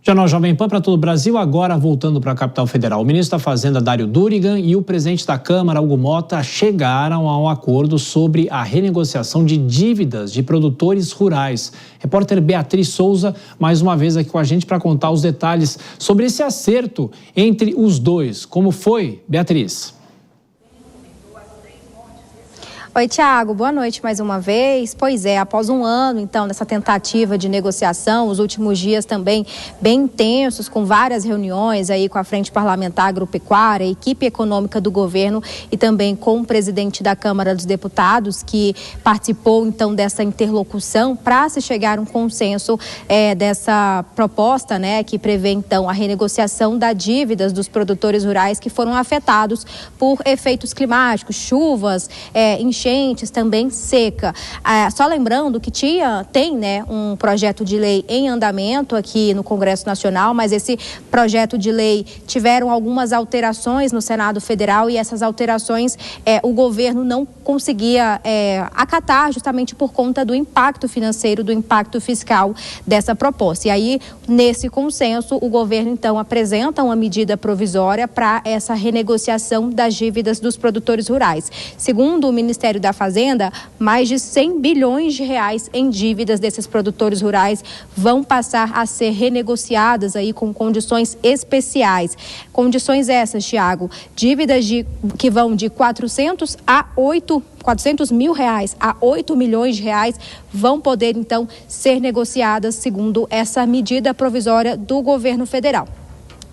Jornal Jovem Pan para todo o Brasil, agora voltando para a capital federal. O ministro da Fazenda, Dário Durigan, e o presidente da Câmara, Hugo Mota, chegaram a um acordo sobre a renegociação de dívidas de produtores rurais. Repórter Beatriz Souza, mais uma vez aqui com a gente para contar os detalhes sobre esse acerto entre os dois. Como foi, Beatriz? Oi, Tiago, boa noite mais uma vez. Pois é, após um ano, então, dessa tentativa de negociação, os últimos dias também bem intensos, com várias reuniões aí com a Frente Parlamentar Agropecuária, a equipe econômica do governo e também com o presidente da Câmara dos Deputados, que participou, então, dessa interlocução para se chegar a um consenso dessa proposta, né, que prevê, então, a renegociação das dívidas dos produtores rurais que foram afetados por efeitos climáticos, chuvas, enchentes, também seca. Só lembrando que tem, né, um projeto de lei em andamento aqui no Congresso Nacional, mas esse projeto de lei tiveram algumas alterações no Senado Federal e essas alterações o governo não conseguia acatar justamente por conta do impacto financeiro, do impacto fiscal dessa proposta. E aí, nesse consenso, o governo então apresenta uma medida provisória para essa renegociação das dívidas dos produtores rurais. Segundo o Ministério da Fazenda, mais de 100 bilhões de reais em dívidas desses produtores rurais vão passar a ser renegociadas aí com condições especiais. Condições essas, Tiago, dívidas que vão de 400 mil reais a 8 milhões de reais vão poder então ser negociadas segundo essa medida provisória do governo federal.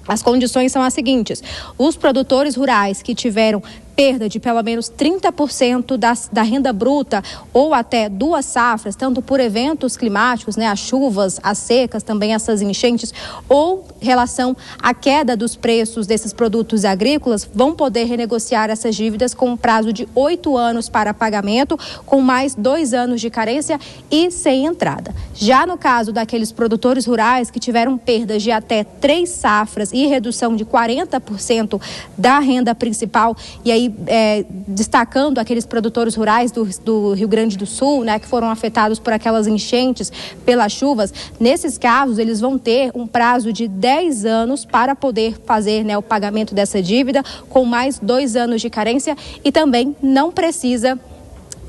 As condições são as seguintes: os produtores rurais que tiveram perda de pelo menos 30% da renda bruta ou até 2 safras, tanto por eventos climáticos, né, as chuvas, as secas, também essas enchentes, ou relação à queda dos preços desses produtos agrícolas, vão poder renegociar essas dívidas com um prazo de 8 anos para pagamento, com mais 2 anos de carência e sem entrada. Já no caso daqueles produtores rurais que tiveram perdas de até 3 safras e redução de 40% da renda principal, e aí destacando aqueles produtores rurais do Rio Grande do Sul, né, que foram afetados por aquelas enchentes, pelas chuvas, nesses casos eles vão ter um prazo de 10 anos para poder fazer, né, o pagamento dessa dívida, com mais 2 anos de carência, e também não precisa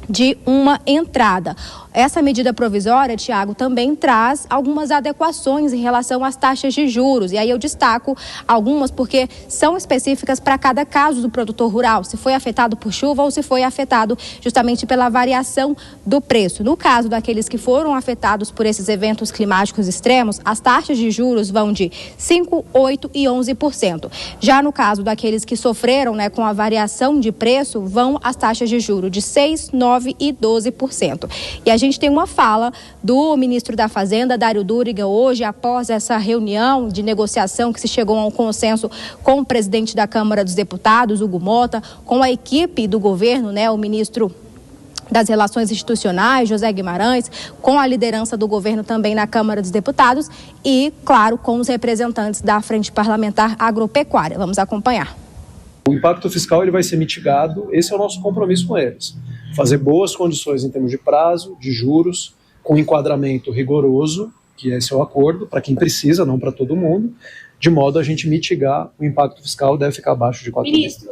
de uma entrada. Essa medida provisória, Tiago, também traz algumas adequações em relação às taxas de juros. E aí eu destaco algumas porque são específicas para cada caso do produtor rural, se foi afetado por chuva ou se foi afetado justamente pela variação do preço. No caso daqueles que foram afetados por esses eventos climáticos extremos, as taxas de juros vão de 5%, 8% e 11%. Já no caso daqueles que sofreram, né, com a variação de preço, vão as taxas de juros de 6%, 9% e 12%. E a gente tem uma fala do ministro da Fazenda, Dário Durigan, hoje, após essa reunião de negociação que se chegou a um consenso com o presidente da Câmara dos Deputados, Hugo Mota, com a equipe do governo, né, o ministro das Relações Institucionais, José Guimarães, com a liderança do governo também na Câmara dos Deputados e, claro, com os representantes da Frente Parlamentar Agropecuária. Vamos acompanhar. O impacto fiscal ele vai ser mitigado, esse é o nosso compromisso com eles. Fazer boas condições em termos de prazo, de juros, com enquadramento rigoroso, que esse é o acordo, para quem precisa, não para todo mundo, de modo a gente mitigar o impacto fiscal, deve ficar abaixo de 4 bilhões.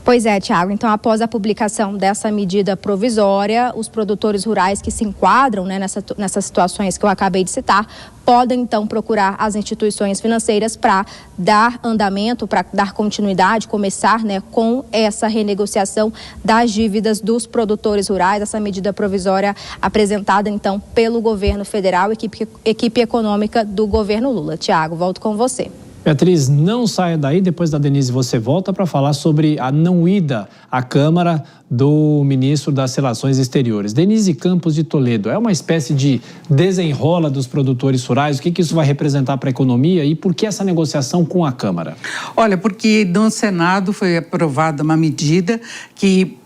Pois é, Tiago. Então, após a publicação dessa medida provisória, os produtores rurais que se enquadram, né, nessas situações que eu acabei de citar, podem, então, procurar as instituições financeiras para dar andamento, para dar continuidade, começar, né, com essa renegociação das dívidas dos produtores rurais, essa medida provisória apresentada, então, pelo governo federal, equipe econômica do governo Lula. Tiago, volto com você. Beatriz, não saia daí, depois da Denise você volta para falar sobre a não ida à Câmara do ministro das Relações Exteriores. Denise Campos de Toledo, é uma espécie de desenrola dos produtores rurais? O que isso vai representar para a economia e por que essa negociação com a Câmara? Olha, porque no Senado foi aprovada uma medida que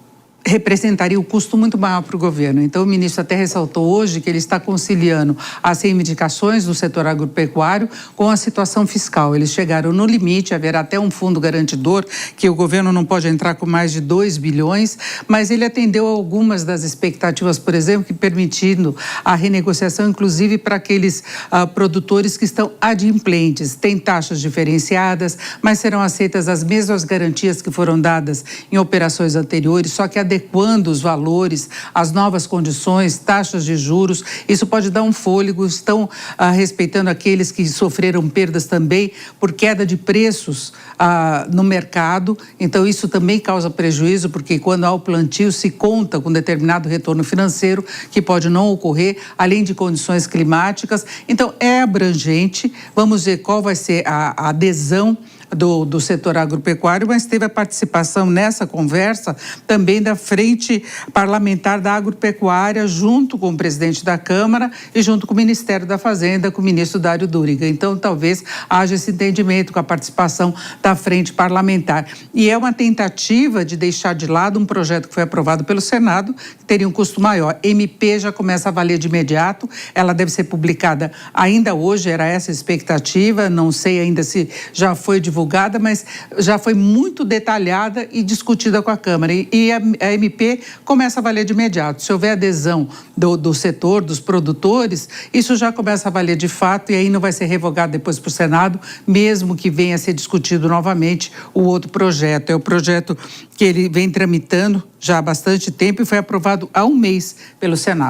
representaria um custo muito maior para o governo. Então, o ministro até ressaltou hoje que ele está conciliando as reivindicações do setor agropecuário com a situação fiscal. Eles chegaram no limite, haverá até um fundo garantidor, que o governo não pode entrar com mais de 2 bilhões, mas ele atendeu algumas das expectativas, por exemplo, que permitindo a renegociação, inclusive para aqueles produtores que estão adimplentes. Tem taxas diferenciadas, mas serão aceitas as mesmas garantias que foram dadas em operações anteriores, só que adequando os valores, as novas condições, taxas de juros. Isso pode dar um fôlego. Estão respeitando aqueles que sofreram perdas também por queda de preços no mercado. Então, isso também causa prejuízo, porque quando há o plantio se conta com determinado retorno financeiro que pode não ocorrer, além de condições climáticas. Então, é abrangente. Vamos ver qual vai ser a adesão do setor agropecuário, mas teve a participação nessa conversa também da Frente Parlamentar da Agropecuária, junto com o presidente da Câmara e junto com o Ministério da Fazenda, com o ministro Dário Duriga. Então, talvez haja esse entendimento com a participação da Frente Parlamentar. E é uma tentativa de deixar de lado um projeto que foi aprovado pelo Senado, que teria um custo maior. MP já começa a valer de imediato, ela deve ser publicada ainda hoje, era essa a expectativa, não sei ainda se já foi divulgada, mas já foi muito detalhada e discutida com a Câmara. E a MP começa a valer de imediato. Se houver adesão do setor, dos produtores, isso já começa a valer de fato e aí não vai ser revogado depois para o Senado, mesmo que venha a ser discutido novamente o outro projeto. É o projeto que ele vem tramitando já há bastante tempo e foi aprovado há um mês pelo Senado.